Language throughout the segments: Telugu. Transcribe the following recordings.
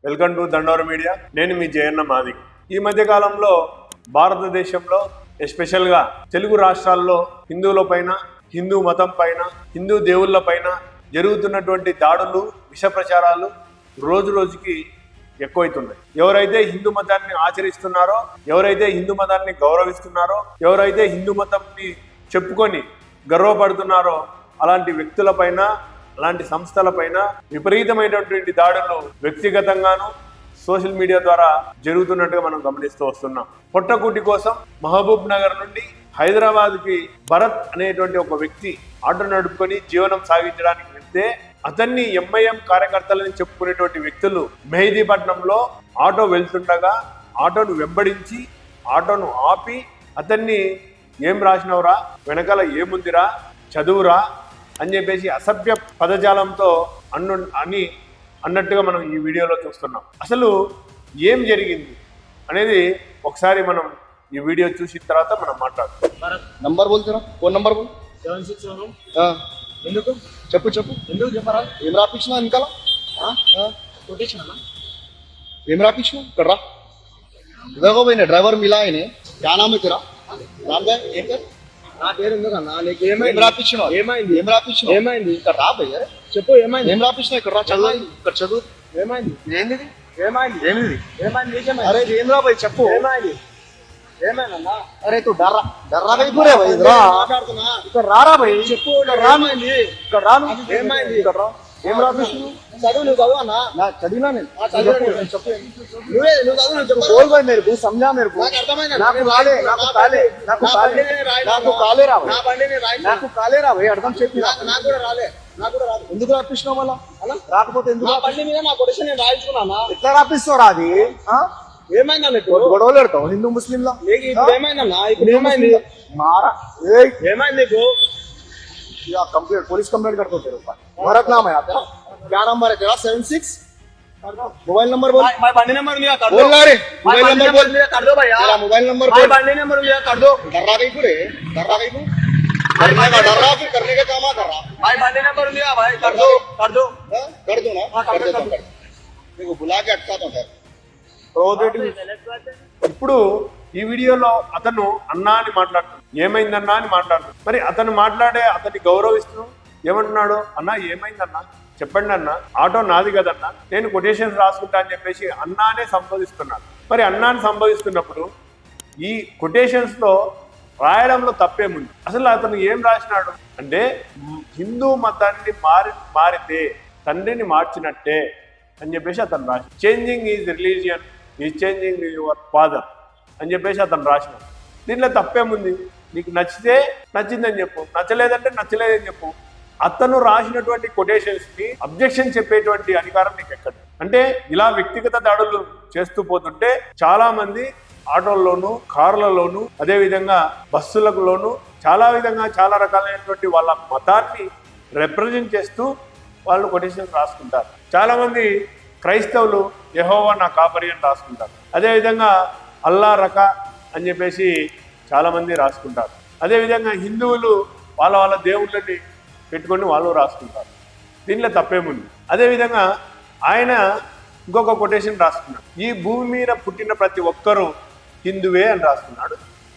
Welcome to దండోర media. నేను మీ జయన్న మాది. ఈ మధ్య కాలంలో భారతదేశంలో ఎస్పెషల్గా తెలుగు రాష్ట్రాల్లో హిందువుల పైన, హిందూ మతం పైన, హిందూ దేవుళ్ళ పైన జరుగుతున్నటువంటి దాడులు, విష ప్రచారాలు రోజు రోజుకి ఎక్కువైతున్నాయి. ఎవరైతే హిందూ మతాన్ని ఆచరిస్తున్నారో, ఎవరైతే హిందూ మతాన్ని గౌరవిస్తున్నారో, ఎవరైతే హిందూ మతంని చెప్పుకొని గర్వపడుతున్నారో అలాంటి వ్యక్తులపైన, అలాంటి సంస్థలపైన విపరీతమైనటువంటి దాడులు వ్యక్తిగతంగాను సోషల్ మీడియా ద్వారా జరుగుతున్నట్టుగా మనం గమనిస్తూ వస్తున్నాం. పొట్టకూటి కోసం మహబూబ్ నగర్ నుండి హైదరాబాద్కి భరత్ అనేటువంటి ఒక వ్యక్తి ఆటో నడుపుకొని జీవనం సాగించడానికి వెళ్తే అతన్ని ఎంఐఎం కార్యకర్తలని చెప్పుకునేటువంటి వ్యక్తులు మెహదీపట్నంలో ఆటో వెళ్తుండగా ఆటోను వెంబడించి ఆటోను ఆపి అతన్ని ఏం రాసినవరా, వెనకాల ఏముందిరా, చదువురా అని చెప్పేసి అసభ్య పదజాలంతో అన్నట్టుగా మనం ఈ వీడియోలో చూస్తున్నాం. అసలు ఏం జరిగింది అనేది ఒకసారి మనం ఈ వీడియో చూసిన తర్వాత మనం మాట్లాడుతాం. నంబర్ బోల్తున్నా, ఫోన్ నంబర్ బోల్. 761. ఎందుకు చెప్పు ఎందుకు చెప్పరా? ఏం రాపించినా వెనకాల కొటేషన్ అన్న, ఏం రాపించినా ఇక్కడ రా. ఇదిగో పోయిన డ్రైవర్ మిలా ఆయన క్యా నామ్ హై తెరా? నామ్ కా ఏం పేరు? నా పేరు ఎందుకన్నా? నీకు ఏం రాపించినావు? ఏమైంది? ఏం రాపించినావు? ఏమైంది? ఇక్కడ రా భయ్య, చెప్పు ఏమైంది? ఏం రాపించినా ఇక్కడ రా, చదువు ఇక్కడ చదువు. ఏమైంది? ఏంది ఏమైంది? ఏమిది? ఏమైంది? అరే ఏం రా భయ్, చెప్పు. ఏమైంది? ఏమైందన్నా? అరే తు డర్రా డర్రా భయ్ పూరే భయ్, రా మాట్లాడుతున్నా, ఇక్కడ రారా భయ్, చెప్పు. రామైంది ఇక్కడ రాను. ఏమైంది? ఇక్కడ రా. ఏం రాపించినావు? చదువు, నువ్వు చదువు అన్నా. నా చదివినా నేను. చదువు, చెప్పు. నువ్వు చదువు, నువ్వు చెప్పు. बोल भाई मेरे को, समझा मेरे को. నాకు అర్థమైంది. నాకు కాలే రా నా బండిని రాయి. నాకు కాలే రా భయ్, అర్థం చెప్పి. నాకు కూడా రాలే, నాకు కూడా రాదు. ఎందుకు రాపిస్తున్నావు మళ్ళా? రాకపోతే ఎందుకు నా బండి మీద నా కొటేషన్ నేను రాయించుకున్నా. ఎట్లా రాపిస్తావు రా అది? ఏమైందన్న నీకు? గొడవలు పెడతావు హిందూ ముస్లింలా? నీకు ఇప్పుడు ఏమైందన్నా? ఇప్పుడు ఏమైంది? मारा ఏమైంది నీకు? या कंप्लेंट, पुलिस कंप्लेंट कर दो तेरे ऊपर. भरत नाम है आपका, क्या नंबर है तेरा? 76 मोबाइल नंबर बोल. भाई बंडी नंबर लिया कर दो. बोल ना रे, मोबाइल नंबर बोल. लिया कर दो भैया. तेरा मोबाइल नंबर भाई बोल. बंडी नंबर लिया कर दो. डर्रा गई पूरे, डर्रा गई तू. करने का डर्रा, फिर करने का काम कर रहा. भाई बंडी नंबर लिया भाई, कर दो कर दो. कर दो ना, कर देता हूं. देखो बुला के अटका तो फिर ఇప్పుడు ఈ వీడియోలో అతను అన్నా అని మాట్లాడుతున్నాడు, ఏమైందన్నా అని మాట్లాడుతున్నాడు. మరి అతను అతన్ని గౌరవిస్తూ ఏమంటున్నాడు? అన్నా ఏమైందన్నా చెప్పండి అన్న, ఆటో నాది కదన్నా, నేను కొటేషన్స్ రాసుకుంటా అని చెప్పేసి అన్నానే సంబోధిస్తున్నాడు. మరి అన్నాని సంబోధిస్తున్నప్పుడు ఈ కొటేషన్స్లో రాయడంలో తప్పేముంది? అసలు అతను ఏం రాసినాడు అంటే, హిందూ మతాన్ని మారితే తండ్రిని మార్చినట్టే అని చెప్పేసి అతను రాసి, changing is religion is changing your father అని చెప్పేసి అతను రాసినాడు. దీంట్లో తప్పేముంది? నీకు నచ్చితే నచ్చిందని చెప్పు, నచ్చలేదంటే నచ్చలేదని చెప్పు. అతను రాసినటువంటి కొటేషన్స్కి అబ్జెక్షన్ చెప్పేటువంటి అధికారం నీకు ఎక్కడ? అంటే ఇలా వ్యక్తిగత దాడులు చేస్తూ పోతుంటే చాలా మంది ఆటోల్లోనూ, కార్లలోనూ, అదేవిధంగా బస్సులలోనూ చాలా రకాలైనటువంటి వాళ్ళ మతాన్ని రిప్రజెంట్ చేస్తూ వాళ్ళు కొటేషన్స్ రాసుకుంటారు. చాలామంది క్రైస్తవులు యెహోవా నా కాపరి అని రాసుకుంటారు. అదేవిధంగా అల్లా రకా అని చెప్పేసి చాలామంది రాసుకుంటారు. అదేవిధంగా హిందువులు వాళ్ళ దేవుళ్ళని పెట్టుకొని వాళ్ళు రాసుకుంటారు. దీంట్లో తప్పేముంది? అదేవిధంగా ఆయన ఇంకొక కొటేషన్ రాసుకున్నాడు, ఈ భూమి మీద పుట్టిన ప్రతి ఒక్కరూ హిందువే అని రాసుకున్నాడు.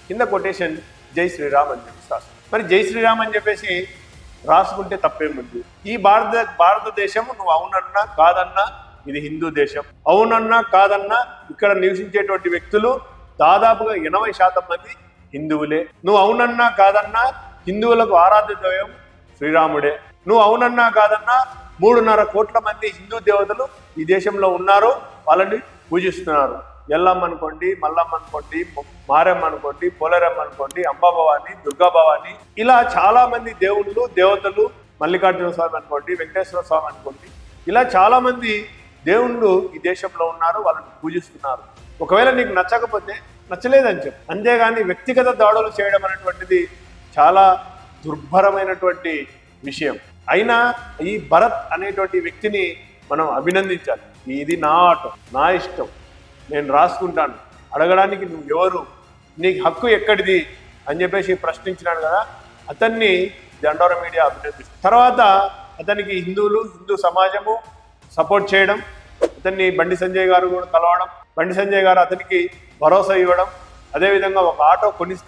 కింద కొటేషన్ జై శ్రీరామ్ అని చెప్పేసి రాసుకున్నాడు. మరి జై శ్రీరామ్ అని చెప్పేసి రాసుకుంటే తప్పేముంది? ఈ భారతదేశం నువ్వు అవునన్నా కాదన్నా ఇది హిందూ దేశం. అవునన్నా కాదన్నా ఇక్కడ నివసించేటువంటి వ్యక్తులు దాదాపుగా 80% మంది హిందువులే. నువ్వు అవునన్నా కాదన్నా హిందువులకు ఆరాధ్య దైవం శ్రీరాముడే. నువ్వు అవునన్నా కాదన్నా 3.5 కోట్ల మంది హిందూ దేవతలు ఈ దేశంలో ఉన్నారు, వాళ్ళని పూజిస్తున్నారు. ఎల్లమ్మ అనుకోండి, మల్లమ్మ అనుకోండి, మారమ్మ అనుకోండి, పోలేరమ్మ అనుకోండి, అంబాభవాని, దుర్గాభవాని, ఇలా చాలా మంది దేవుళ్ళు, దేవతలు, మల్లికార్జున స్వామి అనుకోండి, వెంకటేశ్వర స్వామి అనుకోండి, ఇలా చాలా మంది దేవుళ్ళు ఈ దేశంలో ఉన్నారు, వాళ్ళని పూజిస్తున్నారు. ఒకవేళ నీకు నచ్చకపోతే నచ్చలేదని చెప్పు, అంతేగాని వ్యక్తిగత దాడులు చేయడం అనేటువంటిది చాలా దుర్భరమైనటువంటి విషయం. అయినా ఈ భరత్ అనేటువంటి వ్యక్తిని మనం అభినందించాలి. ఇది నా ఆటో, నా ఇష్టం, నేను రాసుకుంటాను, అడగడానికి నువ్వు ఎవరు, నీకు హక్కు ఎక్కడిది అని చెప్పేసి ప్రశ్నించినాడు కదా, అతన్ని దండోర మీడియా అభినందిస్తుంది. తర్వాత అతనికి హిందువులు, హిందూ సమాజము సపోర్ట్ చేయడం, అతన్ని బండి సంజయ్ గారు కూడా కలవడం, బండి సంజయ్ గారు అతనికి భరోసా ఇవ్వడం, అదేవిధంగా ఒక ఆటో కొనిస్తా